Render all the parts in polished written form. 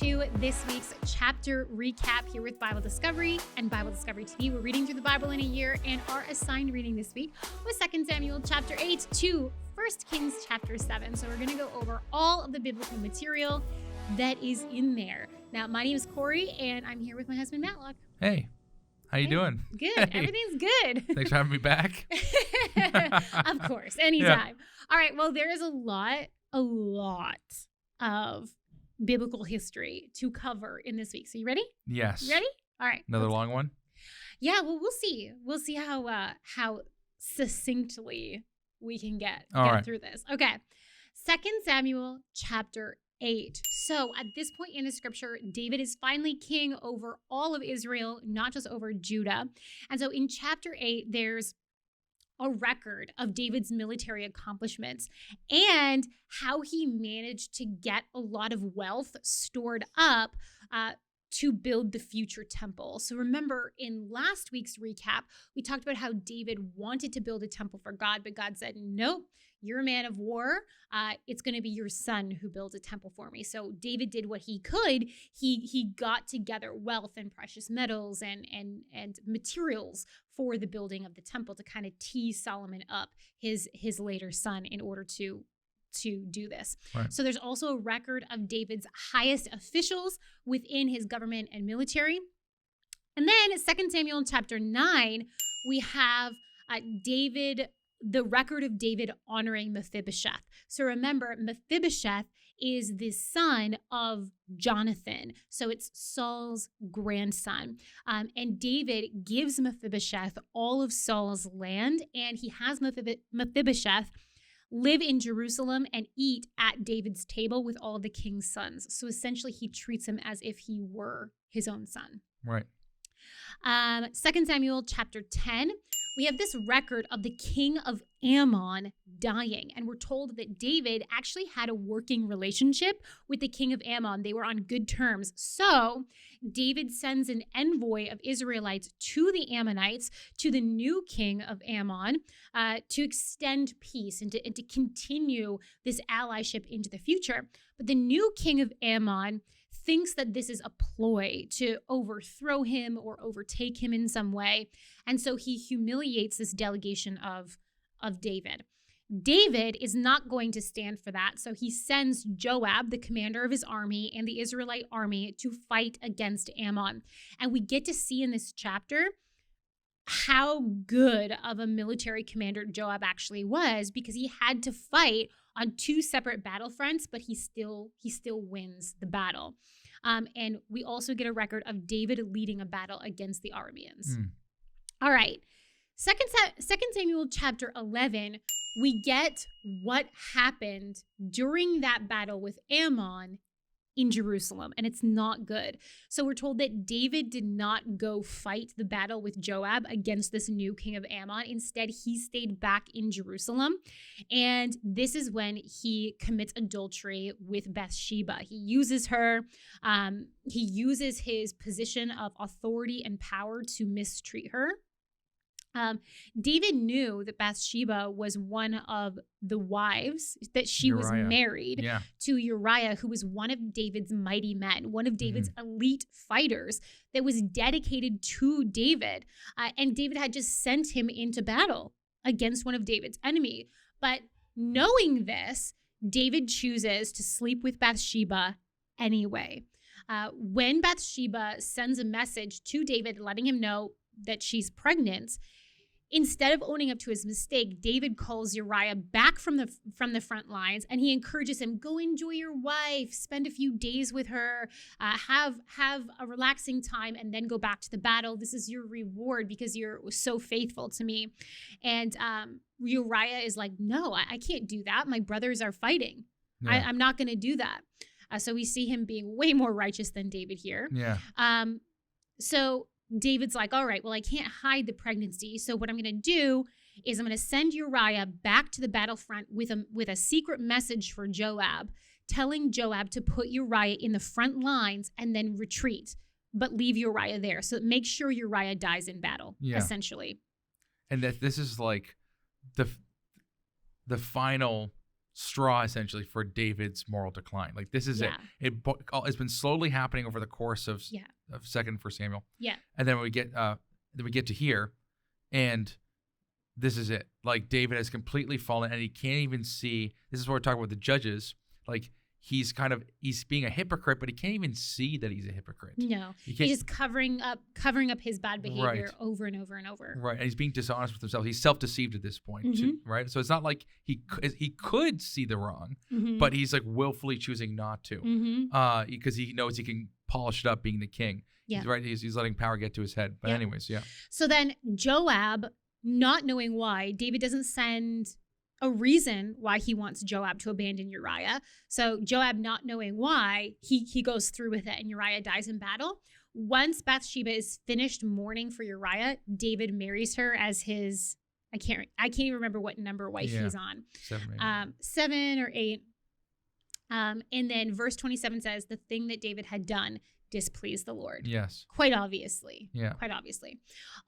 to this week's chapter recap here with Bible Discovery and Bible Discovery TV. We're reading through the Bible in a year, and our assigned reading this week was 2 Samuel chapter 8 to 1 Kings chapter 7. So we're going to go over all of the biblical material that is in there. Now, my name is Corie, and I'm here with my husband, Matlock. Hey, how you doing? Good. Hey. Everything's good. Thanks for having me back. Of course, anytime. Yeah. All right, well, there is a lot of biblical history to cover in this week. So you ready? Yes. You ready? All right. Another long one? Yeah, well, we'll see. We'll see how succinctly we can get through this. Okay. 2 Samuel chapter 8. So at this point in the scripture, David is finally king over all of Israel, not just over Judah. And so in chapter 8, there's a record of David's military accomplishments and how he managed to get a lot of wealth stored up to build the future temple. So remember, in last week's recap, we talked about how David wanted to build a temple for God, but God said, nope, you're a man of war. It's going to be your son who builds a temple for me. So David did what he could. He got together wealth and precious metals and materials for the building of the temple to kind of tease Solomon up, his later son, in order to do this. Right. So there's also a record of David's highest officials within his government and military. And then 2 Samuel chapter 9, we have the record of David honoring Mephibosheth. So remember, Mephibosheth is the son of Jonathan. So it's Saul's grandson. And David gives Mephibosheth all of Saul's land, and he has Mephibosheth live in Jerusalem and eat at David's table with all the king's sons. So essentially, he treats him as if he were his own son. Right. 2 Samuel chapter 10, we have this record of the king of Ammon dying. And we're told that David actually had a working relationship with the king of Ammon. They were on good terms. So David sends an envoy of Israelites to the Ammonites, to the new king of Ammon, to extend peace and to continue this allyship into the future. But the new king of Ammon thinks that this is a ploy to overthrow him or overtake him in some way. And so he humiliates this delegation of David. David is not going to stand for that. So he sends Joab, the commander of his army, and the Israelite army to fight against Ammon. And we get to see in this chapter how good of a military commander Joab actually was, because he had to fight on two separate battlefronts, but he still wins the battle. And we also get a record of David leading a battle against the Arameans. All right. 2 Samuel chapter 11, we get what happened during that battle with Ammon in Jerusalem, and it's not good. So we're told that David did not go fight the battle with Joab against this new king of Ammon. Instead, he stayed back in Jerusalem, and this is when he commits adultery with Bathsheba. He uses her. He uses his position of authority and power to mistreat her. David knew that Bathsheba was one of the wives, that she was married to Uriah, who was one of David's mighty men, one of David's elite fighters that was dedicated to David. And David had just sent him into battle against one of David's enemy. But knowing this, David chooses to sleep with Bathsheba anyway. When Bathsheba sends a message to David letting him know that she's pregnant, instead of owning up to his mistake, David calls Uriah back from the front lines, and he encourages him, go enjoy your wife, spend a few days with her, have a relaxing time, and then go back to the battle. This is your reward because you're so faithful to me. And Uriah is like, no, I can't do that. My brothers are fighting. Yeah. I'm not going to do that. So we see him being way more righteous than David here. Yeah. So David's like, all right, well, I can't hide the pregnancy. So what I'm going to do is I'm going to send Uriah back to the battlefront with a secret message for Joab, telling Joab to put Uriah in the front lines and then retreat, but leave Uriah there. So make sure Uriah dies in battle, essentially. And that this is like the final straw essentially for David's moral decline. Like this is Yeah. It's been slowly happening over the course of Yeah. of 2nd for Samuel. Yeah. And then we get to here, and this is it. Like David has completely fallen, and he can't even see. This is what we're talking about with the judges. Like he's being a hypocrite, but he can't even see that he's a hypocrite. No, he's just covering up his bad behavior over and over and over. Right, and he's being dishonest with himself. He's self-deceived at this point, too, right? So it's not like he could see the wrong, but he's like willfully choosing not to, because he knows he can polish it up being the king. Yeah, he's right. He's letting power get to his head. But anyways, yeah. So then Joab, not knowing why, David doesn't send a reason why he wants Joab to abandon Uriah. So Joab, not knowing why, he goes through with it, and Uriah dies in battle. Once Bathsheba is finished mourning for Uriah, David marries her as his, I can't even remember what number wife he's on. 7 or 8. And then verse 27 says, the thing that David had done displeased the Lord. Yes. Quite obviously. Yeah. Quite obviously.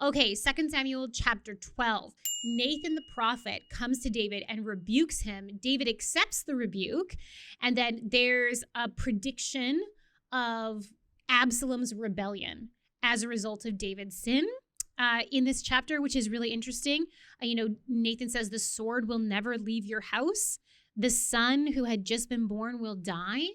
Okay, 2 Samuel chapter 12. Nathan the prophet comes to David and rebukes him. David accepts the rebuke. And then there's a prediction of Absalom's rebellion as a result of David's sin in this chapter, which is really interesting. Nathan says, the sword will never leave your house. The son who had just been born will die.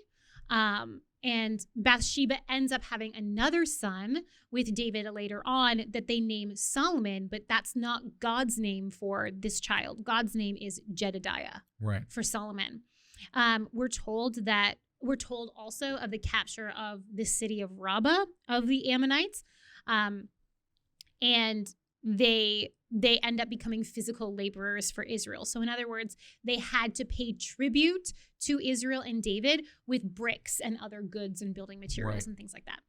And Bathsheba ends up having another son with David later on that they name Solomon, but that's not God's name for this child. God's name is Jedediah for Solomon. We're told also of the capture of the city of Rabbah of the Ammonites, and they end up becoming physical laborers for Israel. So in other words, they had to pay tribute to Israel and David with bricks and other goods and building materials and things like that.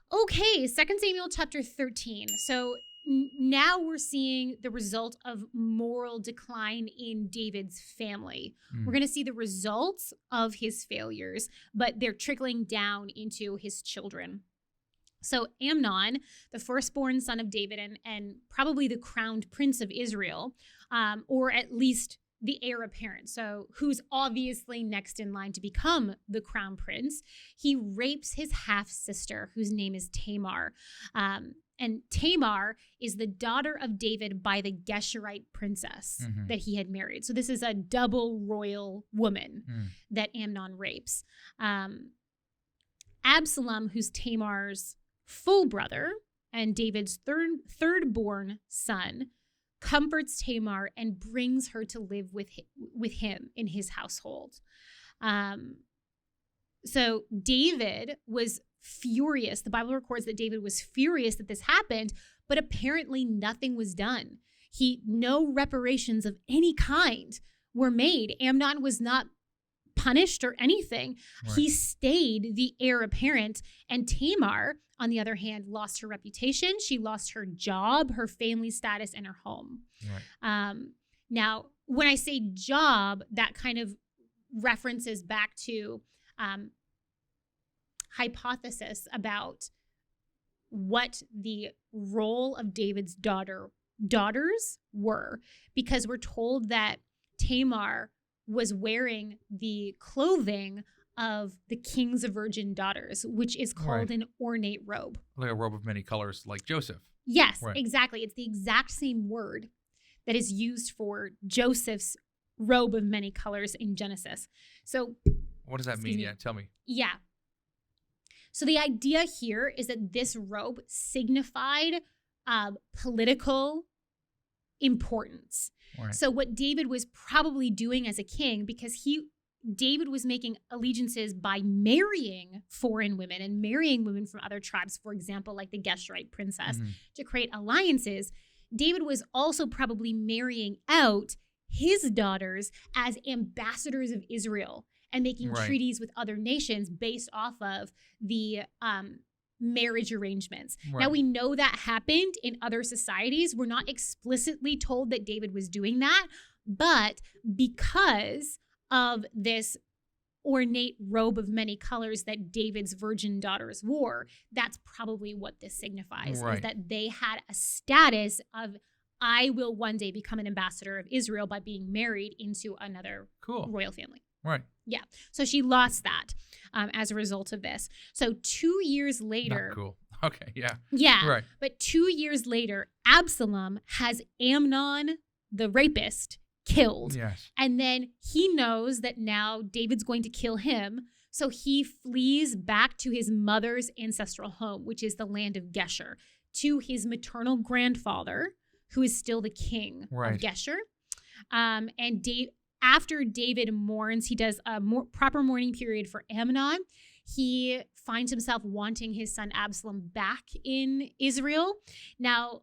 Okay, 2 Samuel chapter 13. So now we're seeing the result of moral decline in David's family. We're going to see the results of his failures, but they're trickling down into his children. So Amnon, the firstborn son of David and probably the crowned prince of Israel, or at least the heir apparent, so who's obviously next in line to become the crown prince, he rapes his half-sister, whose name is Tamar. And Tamar is the daughter of David by the Geshurite princess that he had married. So this is a double royal woman that Amnon rapes. Absalom, who's Tamar's full brother and David's third-born son, comforts Tamar and brings her to live with him in his household. So David was furious. The Bible records that David was furious that this happened, but apparently nothing was done. No reparations of any kind were made. Amnon was not punished or anything. He stayed the heir apparent, and Tamar, on the other hand, lost her reputation. She lost her job, her family status, and her home. Now, when I say job, that kind of references back to hypothesis about what the role of David's daughters were, because we're told that Tamar was wearing the clothing of the king's virgin daughters, which is called an ornate robe. Like a robe of many colors, like Joseph. Yes, exactly. It's the exact same word that is used for Joseph's robe of many colors in Genesis. So what does that mean? Yeah, tell me. Yeah. So the idea here is that this robe signified political importance. So what David was probably doing as a king, because David was making allegiances by marrying foreign women and marrying women from other tribes, for example, like the Geshurite princess, to create alliances. David was also probably marrying out his daughters as ambassadors of Israel and making treaties with other nations based off of the marriage arrangements. Now, we know that happened in other societies. We're not explicitly told that David was doing that, but because of this ornate robe of many colors that David's virgin daughters wore, that's probably what this signifies, is that they had a status of I will one day become an ambassador of Israel by being married into another royal family. Right. Yeah. So she lost that as a result of this. So 2 years later. Not cool. Okay. Yeah. Yeah. Right. But 2 years later, Absalom has Amnon, the rapist, killed. Yes. And then he knows that now David's going to kill him. So he flees back to his mother's ancestral home, which is the land of Geshur, to his maternal grandfather, who is still the king of Geshur. And after David mourns, he does a proper mourning period for Amnon. He finds himself wanting his son Absalom back in Israel. Now,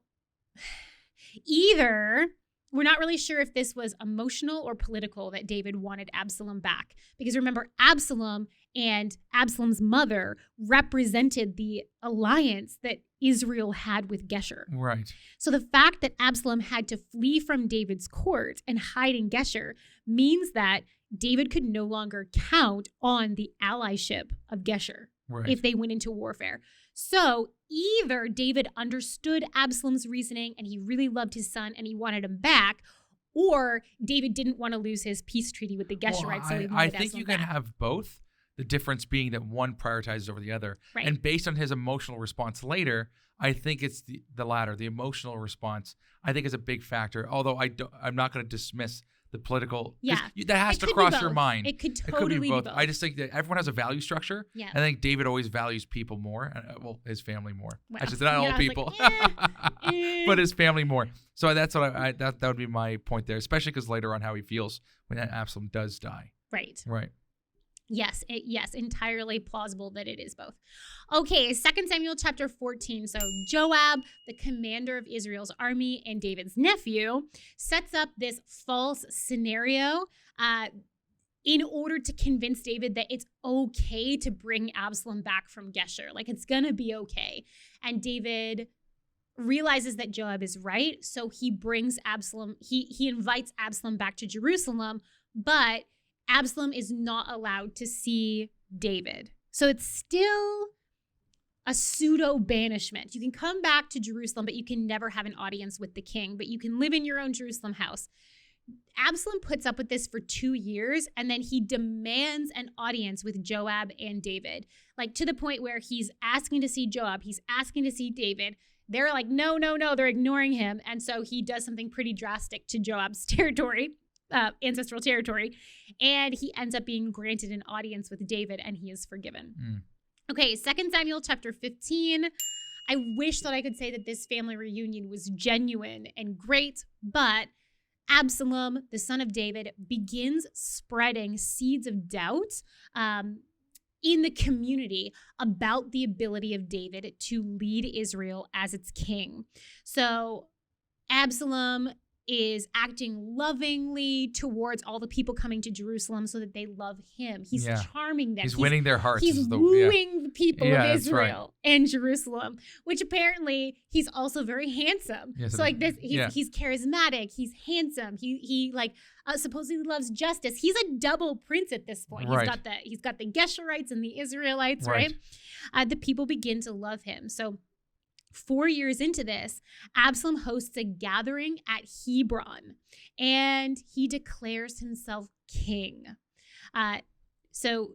we're not really sure if this was emotional or political that David wanted Absalom back. Because remember, Absalom and Absalom's mother represented the alliance that Israel had with Geshur. Right. So the fact that Absalom had to flee from David's court and hide in Geshur means that David could no longer count on the allyship of Geshur if they went into warfare. So either David understood Absalom's reasoning and he really loved his son and he wanted him back, or David didn't want to lose his peace treaty with the Geshurites. So I think you can have both. The difference being that one prioritizes over the other. Right. And based on his emotional response later, I think it's the latter, the emotional response. I think is a big factor. Although I'm not going to dismiss the political. Yeah. That has to cross your mind. It could totally be both. I just think that everyone has a value structure. Yeah. I think David always values people more. His family more. Well, I should say not all people, but his family more. So that's what that would be my point there, especially because later on how he feels when Absalom does die. Right. Right. Yes, entirely plausible that it is both. Okay, 2 Samuel chapter 14. So Joab, the commander of Israel's army and David's nephew, sets up this false scenario in order to convince David that it's okay to bring Absalom back from Geshur. Like, it's going to be okay. And David realizes that Joab is right, so he brings Absalom, he invites Absalom back to Jerusalem, but Absalom is not allowed to see David. So it's still a pseudo banishment. You can come back to Jerusalem, but you can never have an audience with the king, but you can live in your own Jerusalem house. Absalom puts up with this for 2 years, and then he demands an audience with Joab and David, like to the point where he's asking to see Joab, he's asking to see David. They're like, no, they're ignoring him. And so he does something pretty drastic to Joab's territory. Ancestral territory, and he ends up being granted an audience with David, and he is forgiven. Okay, 2 Samuel chapter 15. I wish that I could say that this family reunion was genuine and great, but Absalom, the son of David, begins spreading seeds of doubt in the community about the ability of David to lead Israel as its king. So Absalom is acting lovingly towards all the people coming to Jerusalem so that they love him. He's charming them. He's winning their hearts. He's wooing the people of Israel and Jerusalem, which apparently he's also very handsome. Yes, so like this, he's charismatic. He's handsome. He supposedly loves justice. He's a double prince at this point. Right. He's got the Geshurites and the Israelites, right? The people begin to love him. So 4 years into this, Absalom hosts a gathering at Hebron, and he declares himself king. So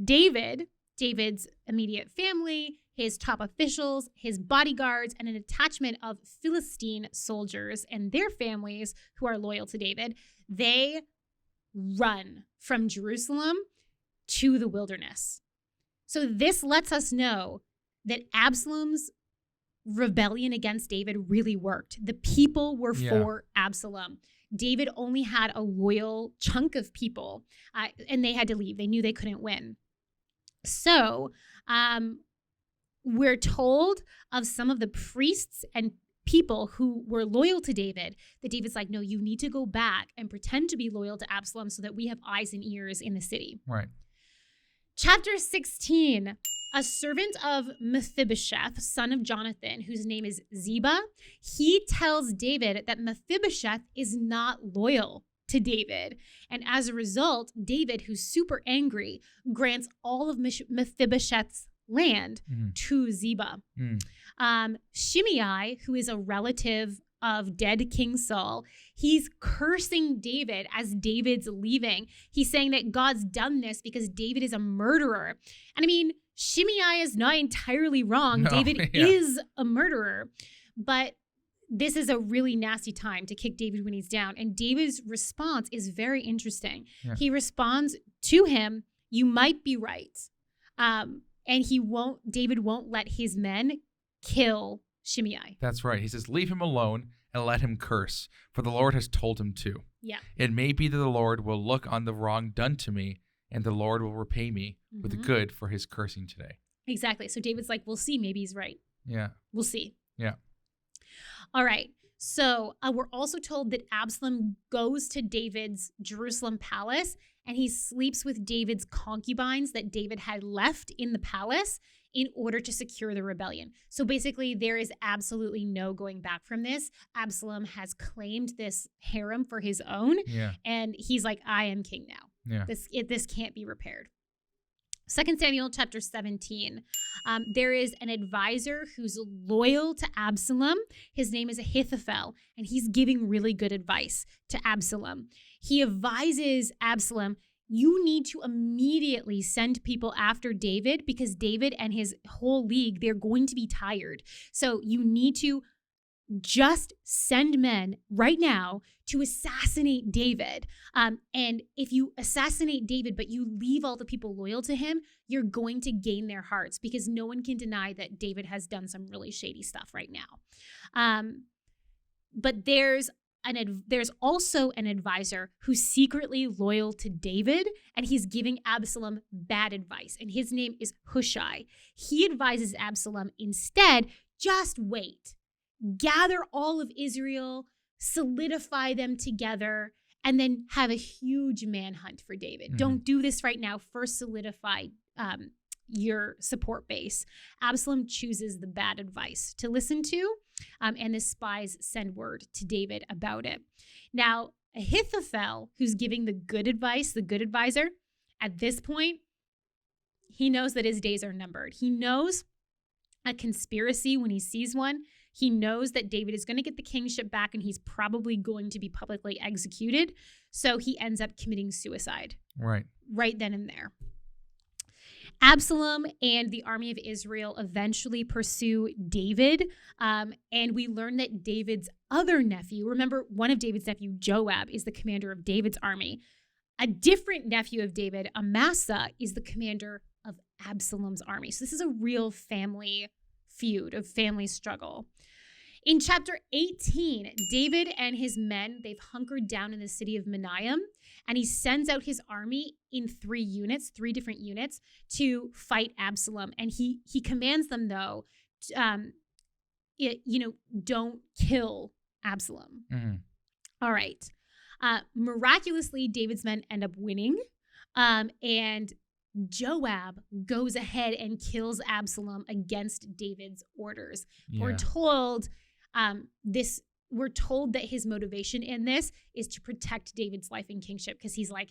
David's immediate family, his top officials, his bodyguards, and an attachment of Philistine soldiers and their families who are loyal to David, they run from Jerusalem to the wilderness. So this lets us know that Absalom's rebellion against David really worked. The people were for Absalom. David only had a loyal chunk of people, and they had to leave. They knew they couldn't win. So we're told of some of the priests and people who were loyal to David, that David's like, no, you need to go back and pretend to be loyal to Absalom so that we have eyes and ears in the city. Right. Chapter 16. A servant of Mephibosheth, son of Jonathan, whose name is Ziba, he tells David that Mephibosheth is not loyal to David. And as a result, David, who's super angry, grants all of Mephibosheth's land to Ziba. Shimei, who is a relative of dead King Saul. He's cursing David as David's leaving. He's saying that God's done this because David is a murderer. And I mean, Shimei is not entirely wrong. No, David yeah. is a murderer. But this is a really nasty time to kick David when he's down. And David's response is very interesting. Yeah. He responds to him, "You might be right." And David won't let his men kill Shimei. That's right. He says, leave him alone and let him curse, for the Lord has told him to. Yeah. It may be that the Lord will look on the wrong done to me, and the Lord will repay me with the good for his cursing today. Exactly. So David's like, we'll see. Maybe he's right. Yeah. We'll see. Yeah. All right. So we're also told that Absalom goes to David's Jerusalem palace and he sleeps with David's concubines that David had left in the palace in order to secure the rebellion. So basically, there is absolutely no going back from this. Absalom has claimed this harem for his own. Yeah. And he's like, I am king now. Yeah. This can't be repaired. 2 Samuel chapter 17, there is an advisor who's loyal to Absalom. His name is Ahithophel, and he's giving really good advice to Absalom. He advises Absalom, you need to immediately send people after David because David and his whole league, they're going to be tired. So you need to just send men right now to assassinate David. And if you assassinate David, but you leave all the people loyal to him, you're going to gain their hearts because no one can deny that David has done some really shady stuff right now. But there's also an advisor who's secretly loyal to David, and he's giving Absalom bad advice. And his name is Hushai. He advises Absalom instead, just wait. Gather all of Israel, solidify them together, and then have a huge manhunt for David. Mm-hmm. Don't do this right now. First solidify your support base. Absalom chooses the bad advice to listen to, and the spies send word to David about it. Now, Ahithophel, who's giving the good advice, the good advisor, at this point, he knows that his days are numbered. He knows a conspiracy when he sees one. He knows that David is going to get the kingship back and he's probably going to be publicly executed. So he ends up committing suicide. Right then and there. Absalom and the army of Israel eventually pursue David. And we learn that David's other nephew, remember one of David's nephew, Joab, is the commander of David's army. A different nephew of David, Amasa, is the commander of Absalom's army. So this is a real family feud, a family struggle. In chapter 18, David and his men, they've hunkered down in the city of Mahanaim, and he sends out his army in three different units to fight Absalom. And he commands them, though, don't kill Absalom. Mm-hmm. All right. Miraculously, David's men end up winning, and Joab goes ahead and kills Absalom against David's orders. Yeah. We're told that his motivation in this is to protect David's life and kingship because he's like,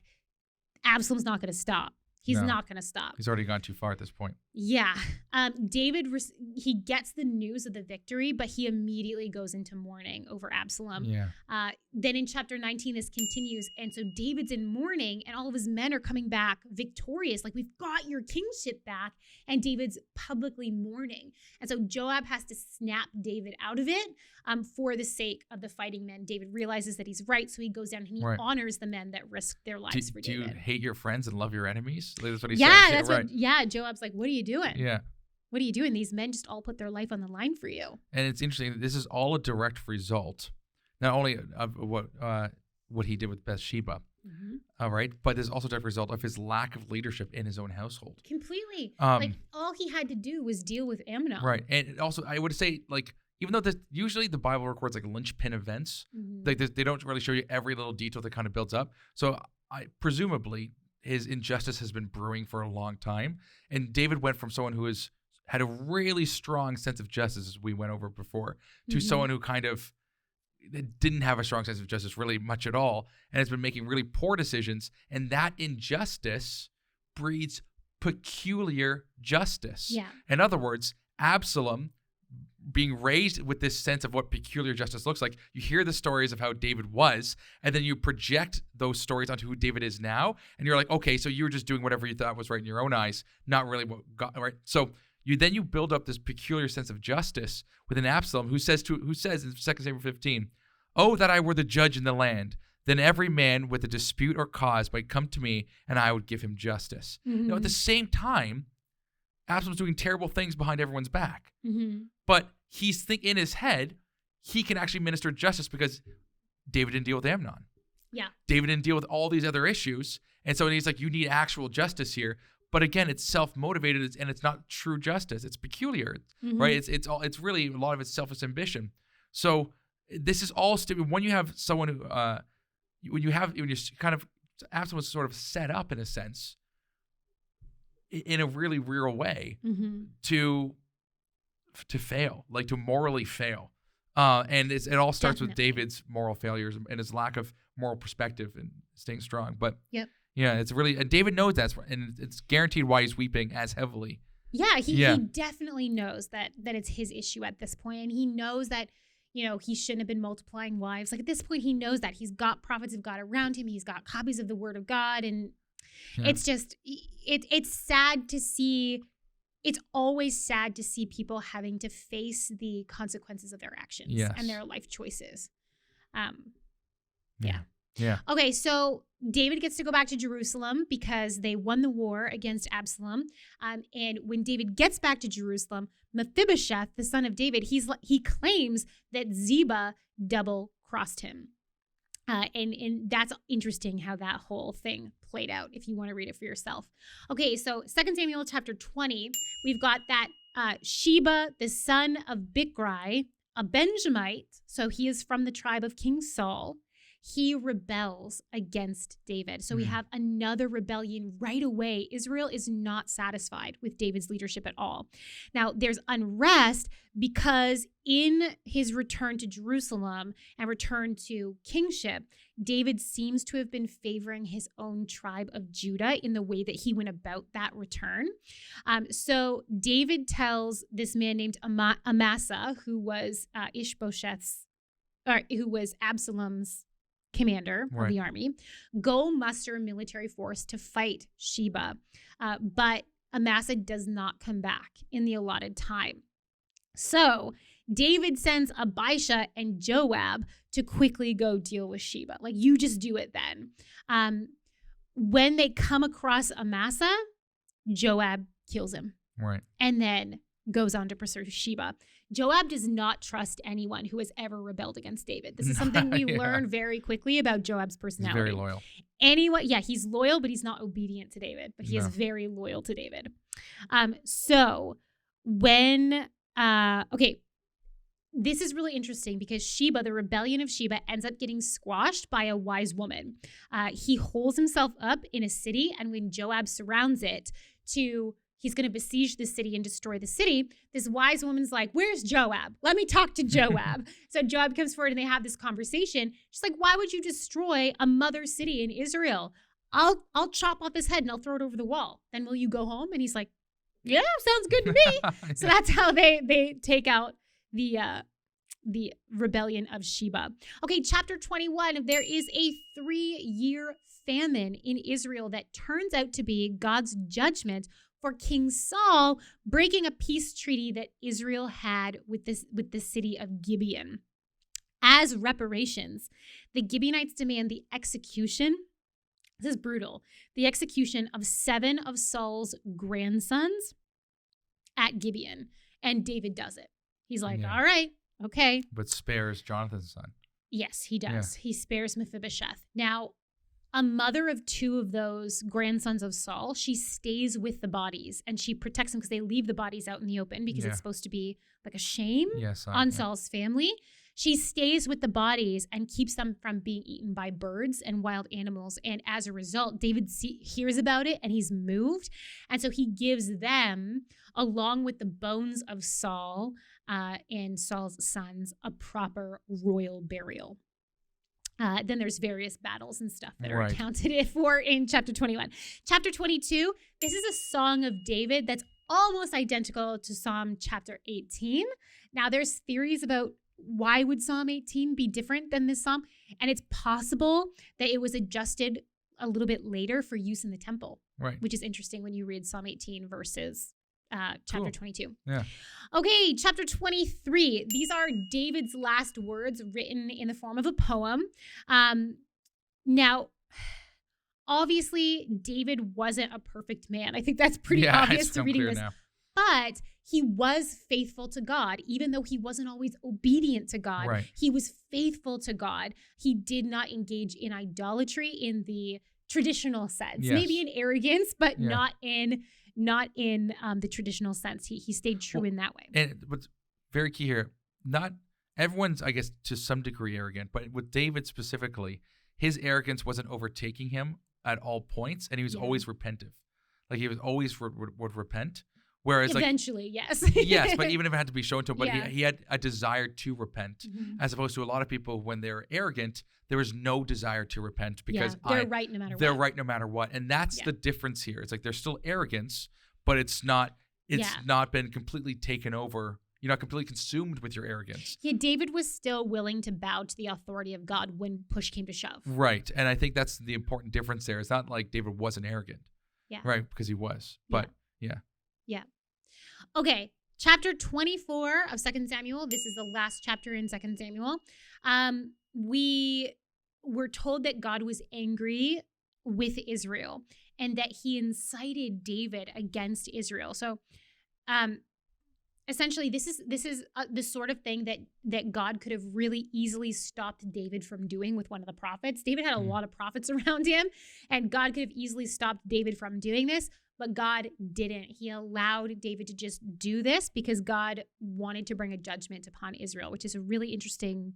Absalom's not going to stop. He's not going to stop. He's already gone too far at this point. Yeah. David, he gets the news of the victory, but he immediately goes into mourning over Absalom. Yeah. Then in chapter 19, this continues. And so David's in mourning and all of his men are coming back victorious. Like, we've got your kingship back. And David's publicly mourning. And so Joab has to snap David out of it for the sake of the fighting men. David realizes that he's right. So he goes down and he honors the men that risked their lives for David. Do you hate your friends and love your enemies? That's what he says. Right. Joab's like, what are you doing? Yeah. What are you doing? These men just all put their life on the line for you. And it's interesting. This is all a direct result, not only of what he did with Bathsheba, right, but there's also a direct result of his lack of leadership in his own household. Completely. Like, all he had to do was deal with Amnon. Right. And also, I would say, like, even though usually the Bible records like linchpin events, like they don't really show you every little detail that kind of builds up. So presumably his injustice has been brewing for a long time. And David went from someone who had a really strong sense of justice, as we went over before, to someone who kind of didn't have a strong sense of justice really much at all and has been making really poor decisions. And that injustice breeds peculiar justice. Yeah. In other words, Absalom being raised with this sense of what peculiar justice looks like. You hear the stories of how David was, and then you project those stories onto who David is now, and you're like, okay, so you were just doing whatever you thought was right in your own eyes, not really what God, right? So you build up this peculiar sense of justice within Absalom, who says in 2 Samuel 15, "Oh, that I were the judge in the land. Then every man with a dispute or cause might come to me, and I would give him justice." Now, at the same time, Absalom's doing terrible things behind everyone's back. But he's in his head, he can actually minister justice because David didn't deal with Amnon. Yeah. David didn't deal with all these other issues. And so he's like, you need actual justice here. But again, it's self-motivated and it's not true justice. It's peculiar, right? It's really a lot of it's selfish ambition. So this is all when you have someone who, when you're kind of, Absalom was sort of set up in a sense, in a really real way, to fail, like to morally fail. And it all starts with David's moral failures and his lack of moral perspective and staying strong. But yeah, it's really, and David knows that's, and it's guaranteed why he's weeping as heavily. Yeah, he definitely knows that it's his issue at this point, and he knows that, you know, he shouldn't have been multiplying wives. Like at this point, he knows that he's got prophets of God around him. He's got copies of the Word of God, and it's just it's sad to see. It's always sad to see people having to face the consequences of their actions and their life choices. Yeah. Okay, so David gets to go back to Jerusalem because they won the war against Absalom. And when David gets back to Jerusalem, Mephibosheth, the son of David, he claims that Ziba double-crossed him. And that's interesting how that whole thing played out, if you want to read it for yourself. Okay, so 2 Samuel chapter 20, we've got that Sheba, the son of Bichri, a Benjamite, so he is from the tribe of King Saul. He rebels against David. So we have another rebellion right away. Israel is not satisfied with David's leadership at all. Now, there's unrest because in his return to Jerusalem and return to kingship, David seems to have been favoring his own tribe of Judah in the way that he went about that return. So David tells this man named Amasa, who was who was Absalom's commander of the army, go muster a military force to fight Sheba. But Amasa does not come back in the allotted time. So David sends Abishai and Joab to quickly go deal with Sheba. Like, you just do it then. When they come across Amasa, Joab kills him. Right. And then goes on to pursue Sheba. Joab does not trust anyone who has ever rebelled against David. This is something we learn very quickly about Joab's personality. He's very loyal. He's loyal, but he's not obedient to David. But he is very loyal to David. So when, this is really interesting because Sheba, the rebellion of Sheba, ends up getting squashed by a wise woman. He holds himself up in a city, and when Joab surrounds it he's going to besiege the city and destroy the city, this wise woman's like, where's Joab? Let me talk to Joab. So Joab comes forward and they have this conversation. She's like, why would you destroy a mother city in Israel? I'll chop off his head and I'll throw it over the wall. Then will you go home? And he's like, yeah, sounds good to me. So that's how they take out the rebellion of Sheba. Okay, chapter 21, there is a 3-year famine in Israel that turns out to be God's judgment for King Saul breaking a peace treaty that Israel had with the city of Gibeon. As reparations, the Gibeonites demand the execution, this is brutal, the execution of 7 of Saul's grandsons at Gibeon. And David does it. He's like, all right, okay. But spares Jonathan's son. Yes, he does. Yeah. He spares Mephibosheth. Now, a mother of 2 of those grandsons of Saul, she stays with the bodies and she protects them because they leave the bodies out in the open because it's supposed to be like a shame on Saul's family. She stays with the bodies and keeps them from being eaten by birds and wild animals. And as a result, David hears about it and he's moved. And so he gives them, along with the bones of Saul and Saul's sons, a proper royal burial. Then there's various battles and stuff that are accounted for in chapter 21. Chapter 22, this is a song of David that's almost identical to Psalm chapter 18. Now, there's theories about why would Psalm 18 be different than this psalm? And it's possible that it was adjusted a little bit later for use in the temple, Right. which is interesting when you read Psalm 18 versus chapter Cool. 22. Yeah. Okay, chapter 23. These are David's last words written in the form of a poem. Now, obviously, David wasn't a perfect man. I think that's pretty obvious it's to reading clear this. now. But he was faithful to God, even though he wasn't always obedient to God. Right. He was faithful to God. He did not engage in idolatry in the traditional sense. Yes. Maybe in arrogance, but Yeah. not in the traditional sense. He stayed true in that way. And what's very key here, not everyone's, I guess, to some degree arrogant, but with David specifically, his arrogance wasn't overtaking him at all points, and he was always repentive. Like he was always would repent. Whereas Eventually, yes. yes, but even if it had to be shown to him, but Yeah. he had a desire to repent, as opposed to a lot of people when they're arrogant, there is no desire to repent because they're right no matter they're what. right no matter what, and that's the difference here. It's like there's still arrogance, but it's not been completely taken over. You're not completely consumed with your arrogance. Yeah, David was still willing to bow to the authority of God when push came to shove. Right, and I think that's the important difference there. It's not like David wasn't arrogant, right? Because he was, but yeah. Okay, chapter 24 of 2 Samuel. This is the last chapter in 2 Samuel. We were told that God was angry with Israel and that he incited David against Israel. So essentially, this is the sort of thing that God could have really easily stopped David from doing with one of the prophets. David had a lot of prophets around him, and God could have easily stopped David from doing this. But God didn't. He allowed David to just do this because God wanted to bring a judgment upon Israel, which is a really interesting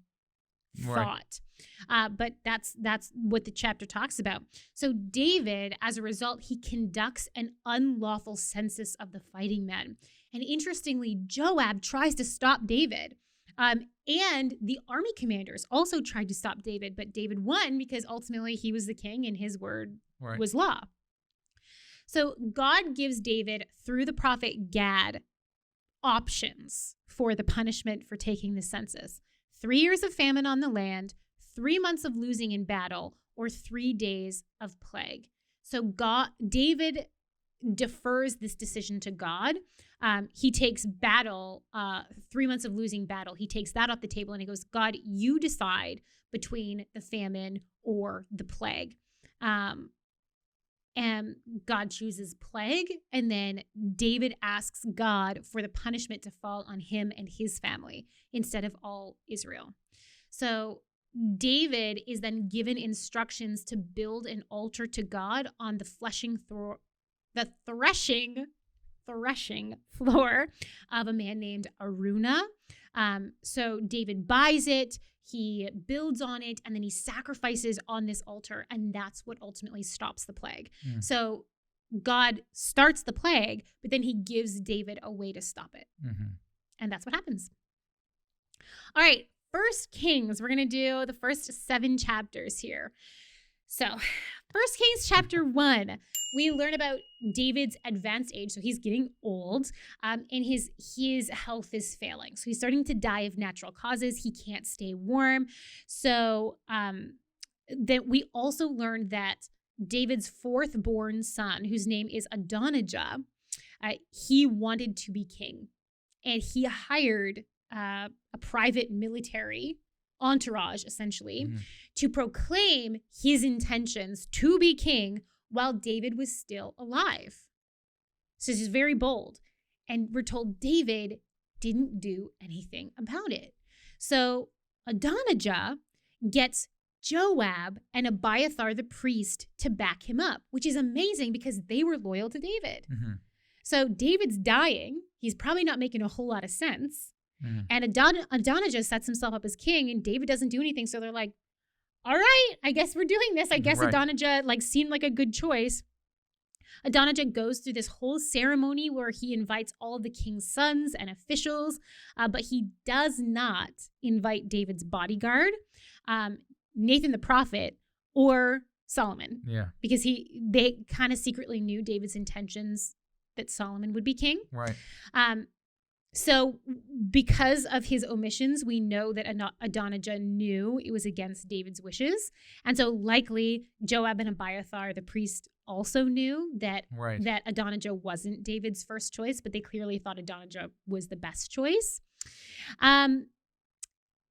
thought. But that's what the chapter talks about. So David, as a result, he conducts an unlawful census of the fighting men. And interestingly, Joab tries to stop David. And the army commanders also tried to stop David, but David won because ultimately he was the king and his word was law. So God gives David, through the prophet Gad, options for the punishment for taking the census. 3 years of famine on the land, 3 months of losing in battle, or 3 days of plague. So David defers this decision to God. He takes battle, 3 months of losing battle. He takes that off the table and he goes, God, you decide between the famine or the plague. And God chooses plague, and then David asks God for the punishment to fall on him and his family instead of all Israel. So David is then given instructions to build an altar to God on the threshing floor of a man named Araunah. So David buys it, he builds on it, and then he sacrifices on this altar, and that's what ultimately stops the plague. So God starts the plague, but then he gives David a way to stop it. And that's what happens. All right, 1 Kings. We're going to do the first 7 chapters here. So 1 Kings chapter 1. We learn about David's advanced age. So he's getting old, and his health is failing. So he's starting to die of natural causes. He can't stay warm. So that we also learned that David's 4th born son, whose name is Adonijah, he wanted to be king. And he hired a private military entourage, essentially, to proclaim his intentions to be king while David was still alive. So this is very bold. And we're told David didn't do anything about it. So Adonijah gets Joab and Abiathar the priest to back him up, which is amazing because they were loyal to David. So David's dying. He's probably not making a whole lot of sense. And Adonijah sets himself up as king, and David doesn't do anything. So they're like, all right, I guess we're doing this. I guess Adonijah seemed like a good choice. Adonijah goes through this whole ceremony where he invites all of the king's sons and officials, but he does not invite David's bodyguard, Nathan the prophet, or Solomon. Because they kind of secretly knew David's intentions that Solomon would be king. Right. So because of his omissions, we know that Adonijah knew it was against David's wishes. And so likely Joab and Abiathar, the priest, also knew that, that Adonijah wasn't David's first choice, but they clearly thought Adonijah was the best choice.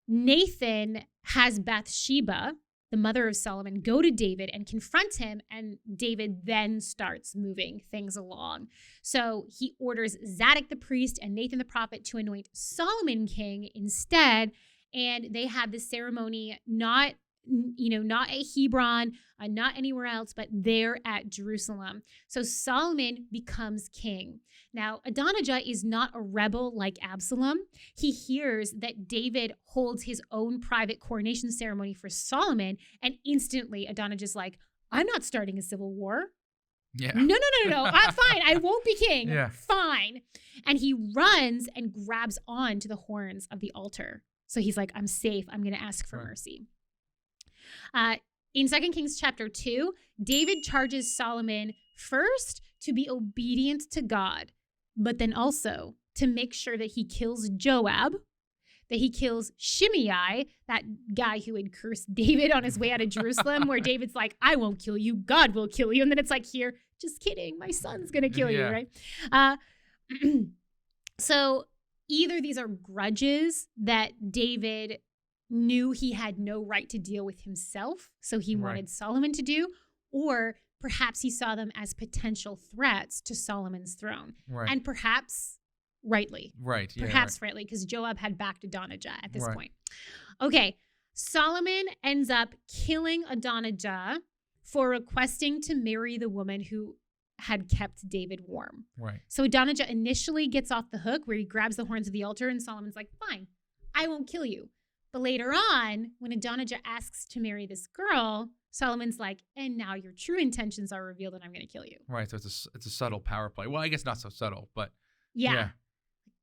Nathan has Bathsheba, the mother of Solomon, go to David and confront him, and David then starts moving things along. So he orders Zadok the priest and Nathan the prophet to anoint Solomon king instead, and they have this ceremony not at Hebron, not anywhere else, but there at Jerusalem. So Solomon becomes king. Now, Adonijah is not a rebel like Absalom. He hears that David holds his own private coronation ceremony for Solomon, and instantly Adonijah's like, I'm not starting a civil war. Yeah. No. Fine. I won't be king. Yeah. Fine. And he runs and grabs on to the horns of the altar. So he's like, I'm safe. I'm going to ask for mercy. In 2 Kings chapter 2, David charges Solomon first to be obedient to God, but then also to make sure that he kills Joab, that he kills Shimei, that guy who had cursed David on his way out of Jerusalem, where David's like, I won't kill you, God will kill you. And then it's like, here, just kidding, my son's going to kill you, right? So either these are grudges that David knew he had no right to deal with himself, so he wanted Solomon to do, or perhaps he saw them as potential threats to Solomon's throne. And perhaps rightly. Perhaps rightly, because Joab had backed Adonijah at this point. Okay, Solomon ends up killing Adonijah for requesting to marry the woman who had kept David warm. So Adonijah initially gets off the hook where he grabs the horns of the altar, and Solomon's like, fine, I won't kill you. But later on, when Adonijah asks to marry this girl, Solomon's like, and now your true intentions are revealed and I'm going to kill you. So it's a subtle power play. Well, I guess not so subtle, but yeah.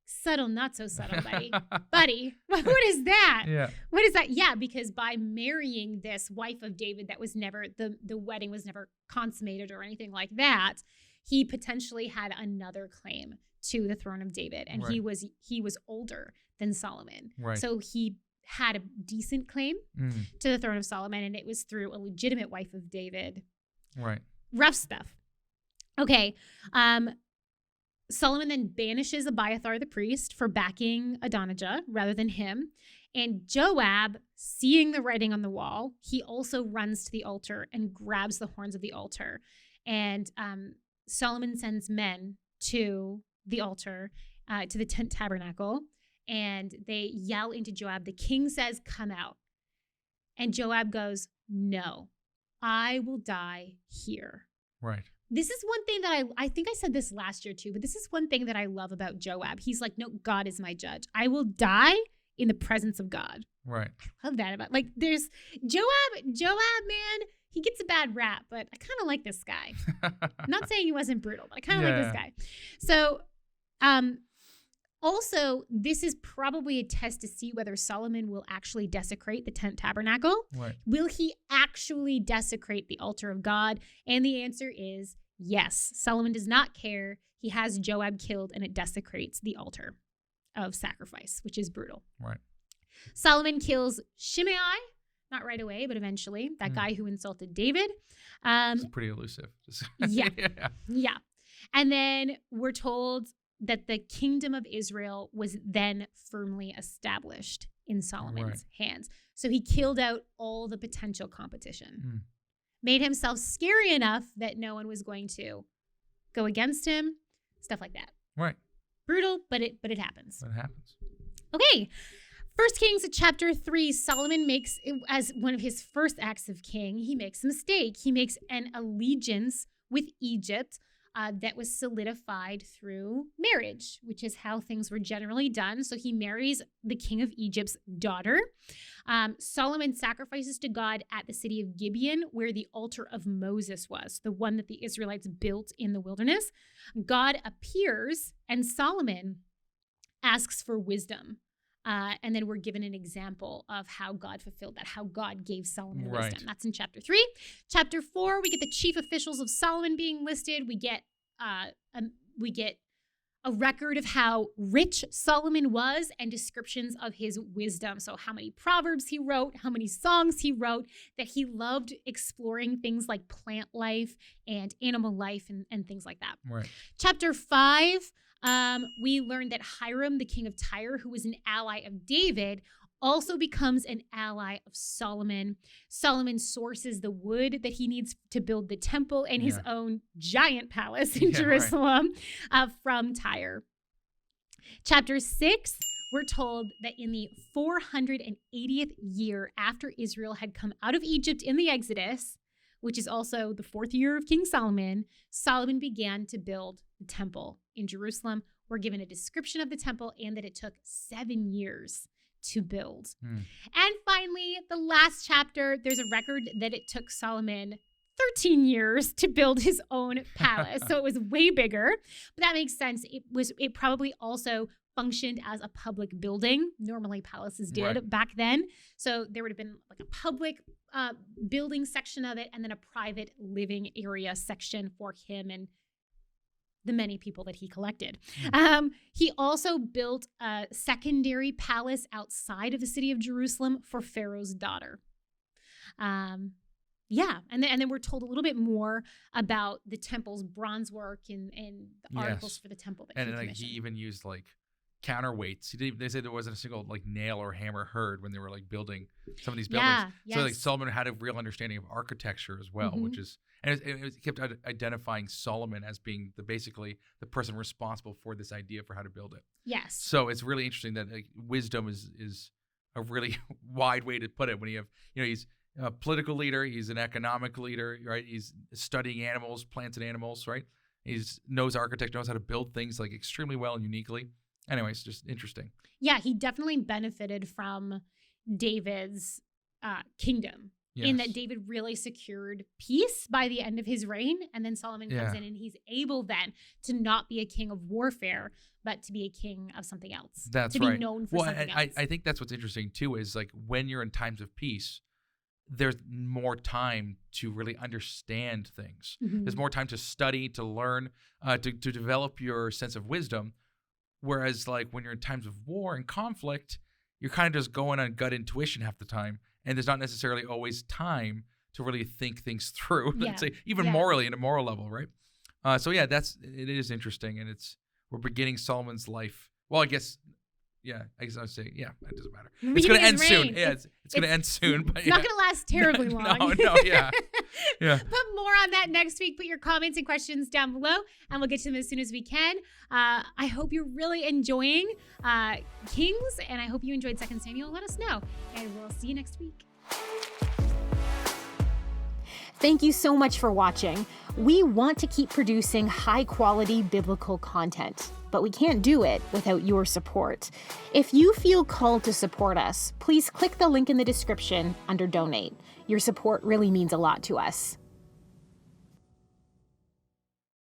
Subtle, not so subtle, buddy. Buddy, what is that? What is that? Yeah, because by marrying this wife of David that was never, the wedding was never consummated or anything like that, he potentially had another claim to the throne of David. And he was older than Solomon. So he had a decent claim to the throne of Solomon, and it was through a legitimate wife of David. Rough stuff. Okay. Solomon then banishes Abiathar the priest for backing Adonijah rather than him. And Joab, seeing the writing on the wall, he also runs to the altar and grabs the horns of the altar. And Solomon sends men to the altar, to the tent tabernacle, and they yell into Joab, the king says, come out. And Joab goes, no, I will die here. This is one thing that I think I said this last year too, but this is one thing that I love about Joab. He's like, no, God is my judge. I will die in the presence of God. I love that about, like, there's Joab, man, he gets a bad rap, but I kind of like this guy. I'm not saying he wasn't brutal, but I kind of like this guy. So, also, this is probably a test to see whether Solomon will actually desecrate the tent tabernacle. Will he actually desecrate the altar of God? And the answer is yes. Solomon does not care. He has Joab killed, and it desecrates the altar of sacrifice, which is brutal. Solomon kills Shimei, not right away, but eventually, that guy who insulted David. It's pretty elusive. Yeah. And then we're told that the kingdom of Israel was then firmly established in Solomon's hands. So he killed out all the potential competition, made himself scary enough that no one was going to go against him, stuff like that. Brutal, but it happens. Okay. 1 Kings chapter 3, Solomon makes, as one of his first acts of king, he makes a mistake. He makes an allegiance with Egypt that was solidified through marriage, which is how things were generally done. So he marries the king of Egypt's daughter. Solomon sacrifices to God at the city of Gibeon, where the altar of Moses was, the one that the Israelites built in the wilderness. God appears, and Solomon asks for wisdom. And then we're given an example of how God fulfilled that, how God gave Solomon wisdom. That's in chapter 3. Chapter 4, we get the chief officials of Solomon being listed. We get we get a record of how rich Solomon was and descriptions of his wisdom. So how many proverbs he wrote, how many songs he wrote, that he loved exploring things like plant life and animal life and things like that. Right. Chapter 5, we learned that Hiram, the king of Tyre, who was an ally of David, also becomes an ally of Solomon. Solomon sources the wood that he needs to build the temple and his own giant palace in Jerusalem from Tyre. Chapter 6, we're told that in the 480th year after Israel had come out of Egypt in the Exodus, which is also the 4th year of King Solomon, Solomon began to build the temple in Jerusalem. We're given a description of the temple and that it took 7 years to build. And finally, the last chapter, there's a record that it took Solomon 13 years to build his own palace. So it was way bigger, but that makes sense. It probably also functioned as a public building. Normally palaces did back then. So there would have been like a public building section of it and then a private living area section for him and the many people that he collected. He also built a secondary palace outside of the city of Jerusalem for Pharaoh's daughter. And then we're told a little bit more about the temple's bronze work and the articles for the temple that he commissioned. He even used like counterweights. They said there wasn't a single like nail or hammer heard when they were like building some of these buildings. So like Solomon had a real understanding of architecture as well, which is, and it kept identifying Solomon as being basically the person responsible for this idea for how to build it. Yes. So it's really interesting that like, wisdom is a really wide way to put it. When you have, he's a political leader, he's an economic leader, right? He's studying animals, plants and animals, right? Knows architecture, knows how to build things like extremely well and uniquely. Anyways, just interesting. Yeah, he definitely benefited from David's kingdom. In that David really secured peace by the end of his reign. And then Solomon comes in and he's able then to not be a king of warfare, but to be a king of something else. That's to right. be known for something else. I think that's what's interesting too, is like when you're in times of peace, there's more time to really understand things. There's more time to study, to learn, to develop your sense of wisdom. Whereas like when you're in times of war and conflict, you're kind of just going on gut intuition half the time. And there's not necessarily always time to really think things through, let's say, even morally, in a moral level, right? It is interesting. And we're beginning Solomon's life. Well, I guess I'd say, it doesn't matter. It's going to end soon. Yeah, it's going to end soon. But it's not going to last terribly long. No, yeah. But more on that next week. Put your comments and questions down below, and we'll get to them as soon as we can. I hope you're really enjoying Kings, and I hope you enjoyed 2 Samuel. Let us know, and we'll see you next week. Thank you so much for watching. We want to keep producing high-quality biblical content, but we can't do it without your support. If you feel called to support us, please click the link in the description under Donate. Your support really means a lot to us.